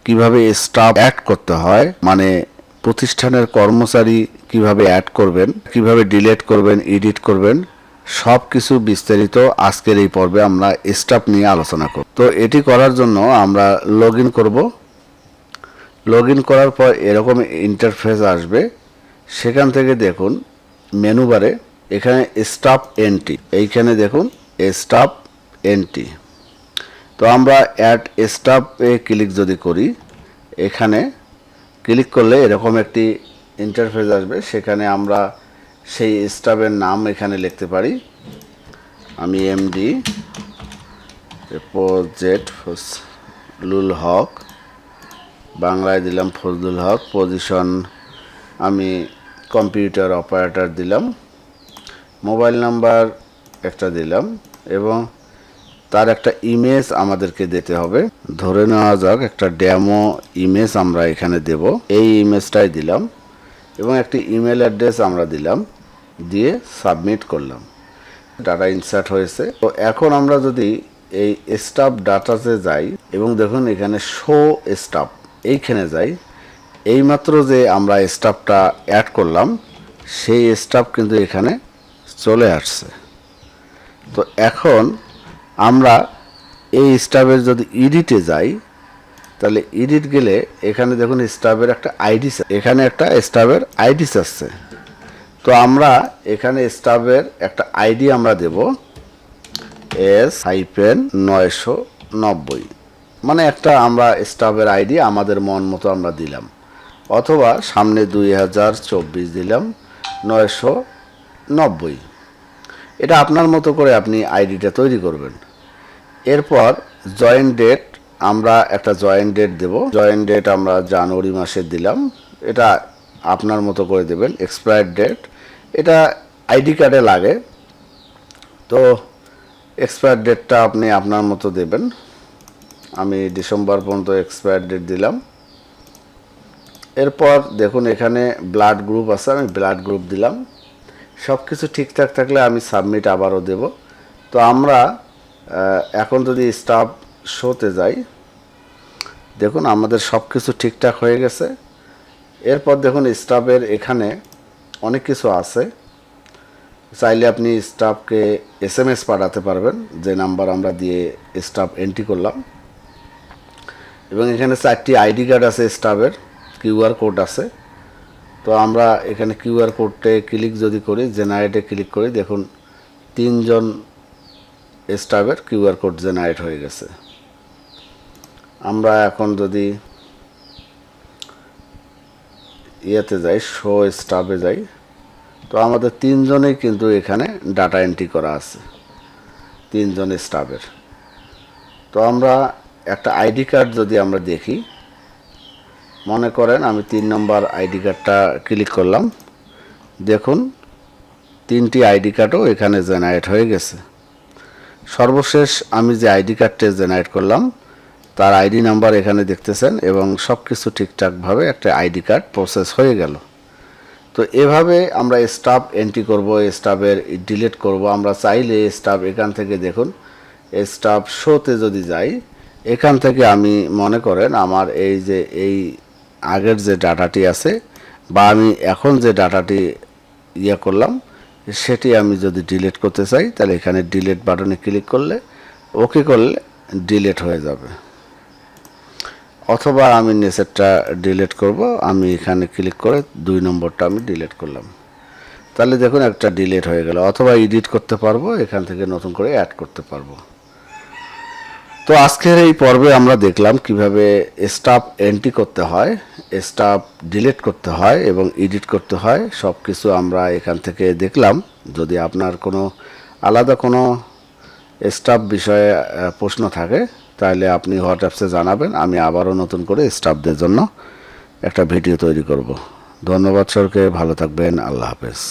কিভাবে staff add করতে হয়, মানে প্রতিষ্ঠানের কর্মচারী কিভাবে অ্যাড করবেন, কিভাবে ডিলিট করবেন, এডিট করবেন, সব কিছু বিস্তারিত আজকের এই পর্বে আমরা স্টাফ নিয়ে আলোচনা করব। তো এটি করার জন্য আমরা লগ ইন করবো। লগ ইন করার পর এরকম ইন্টারফেস আসবে। সেখান থেকে দেখুন মেনু বারে এখানে স্টাফ এন্ট্রি, এইখানে দেখুন স্টাফ এন্ট্রি। তো আমরা অ্যাড স্টাফে ক্লিক যদি করি, এখানে ক্লিক করলে এরকম একটি ইন্টারফেস আসবে। সেখানে আমরা সেই স্টাফের নাম এখানে লিখতে পারি। আমি এমডি জেড ফজলুল হক, বাংলায় দিলাম ফজলুল হক, পজিশন আমি কম্পিউটার অপারেটর দিলাম, মোবাইল নাম্বার একটা দিলাম এবং তার একটা ইমেজ আমাদেরকে দিতে হবে। ধরে নেওয়া যাক একটা ডেমো ইমেজ আমরা এখানে দেব, এই ইমেজটাই দিলাম এবং একটি ইমেল অ্যাড্রেস আমরা দিলাম, দিয়ে সাবমিট করলাম। ডাটা ইনসার্ট হয়েছে। তো এখন আমরা যদি এই স্টাফ ডাটাতে যাই এবং দেখুন এখানে শো স্টাফ, এইখানে যাই, এইমাত্র যে আমরা স্টাফটা অ্যাড করলাম সেই স্টাফ কিন্তু এখানে চলে আসছে। তো এখন আমরা এই স্টাফের যদি এডিটে যাই, তাহলে এডিট গেলে এখানে দেখুন স্টাফের একটা আইডি, এখানে একটা স্টাফের আইডি আসছে। তো আমরা এখানে স্টাফের একটা আইডি আমরা দেব S-990, মানে একটা আমরা স্টাফের আইডি আমাদের মন মতো আমরা দিলাম, অথবা সামনে 2024 দিলাম 990। এটা আপনার মতো করে আপনি আইডিটা তৈরি করবেন। এরপর জয়েন ডেট, আমরা একটা জয়েন ডেট দেব। জয়েন ডেট আমরা জানুয়ারি মাসে দিলাম, এটা আপনার মতো করে দেবেন। এক্সপায়ার ডেট, এটা আইডি কার্ডে লাগে, তো এক্সপায়ার ডেটটা আপনি আপনার মতো দেবেন। আমি ডিসেম্বর পর্যন্ত এক্সপায়ার ডেট দিলাম। এরপর দেখুন এখানে ব্লাড গ্রুপ আছে, আমি ব্লাড গ্রুপ দিলাম। সব কিছু ঠিকঠাক থাকলে আমি সাবমিট আবারও দেব। তো আমরা এখন যদি স্টাফ শোতে যাই, দেখুন আমাদের সব কিছু ঠিকঠাক হয়ে গেছে। এরপর দেখুন স্টাফের এখানে অনেক কিছু আছে। চাইলে আপনি স্টাফকে SMS পাঠাতে পারবেন, যে নাম্বার আমরা দিয়ে স্টাফ এন্ট্রি করলাম। এবং এখানে 4টি আইডি কার্ড আছে, স্টাফের QR কোড আছে। তো আমরা এখানে QR কোডে ক্লিক যদি করি, জেনারেটে ক্লিক করি, দেখুন 3 জন স্টাফের QR কোড জেনারেট হয়ে গেছে। আমরা এখন যদি ইয়েতে যাই, শো স্টাফে যাই, তো আমাদের 3 জনেই কিন্তু এখানে ডাটা এন্ট্রি করা আছে, 3 জন স্টাফের। তো আমরা একটা আইডি কার্ড যদি আমরা দেখি, মনে করেন আমি 3 নম্বর আইডি কার্ডটা ক্লিক করলাম, দেখুন 3টি আইডি কার্ডও এখানে জেনারেট হয়ে গেছে। সর্বশেষ আমি যে আইডি কার্ডটা জেনারেট করলাম তার আইডি নাম্বার এখানে দেখতেছেন এবং সব কিছু ঠিকঠাকভাবে একটা আইডি কার্ড প্রসেস হয়ে গেল। তো এভাবে আমরা স্টাফ এন্ট্রি করব, স্টাফের ডিলিট করব। আমরা চাইলে স্টাফ এখান থেকে দেখুন স্টাফ শোতে যদি যাই, এখান থেকে আমি মনে করেন আমার এই যে এই আগের যে ডাটাটি আছে বা আমি এখন যে ডাটাটি করলাম সেটি আমি যদি ডিলিট করতে চাই, তাহলে এখানে ডিলিট বাটনে ক্লিক করলে, ওকে করলে ডিলিট হয়ে যাবে। অথবা আমি নিচেরটা ডিলিট করব, আমি এখানে ক্লিক করে 2 নম্বরটা আমি ডিলিট করলাম, তাহলে দেখুন একটা ডিলিট হয়ে গেল। অথবা এডিট করতে পারবো, এখান থেকে নতুন করে অ্যাড করতে পারবো। তো আজকের এই পর্বে আমরা দেখলাম কিভাবে স্টাফ এন্ট্রি করতে হয়, স্টাফ ডিলিট করতে হয় এবং এডিট করতে হয়, সব কিছু আমরা এখান থেকে দেখলাম। যদি আপনার কোনো আলাদা কোনো স্টাফ বিষয়ে প্রশ্ন থাকে, তাহলে আপনি হোয়াটসঅ্যাপে জানাবেন, আমি আবারও নতুন করে স্টাফদের জন্য একটা ভিডিও তৈরি করব। ধন্যবাদ সরকে, ভালো থাকবেন, আল্লাহ হাফেজ।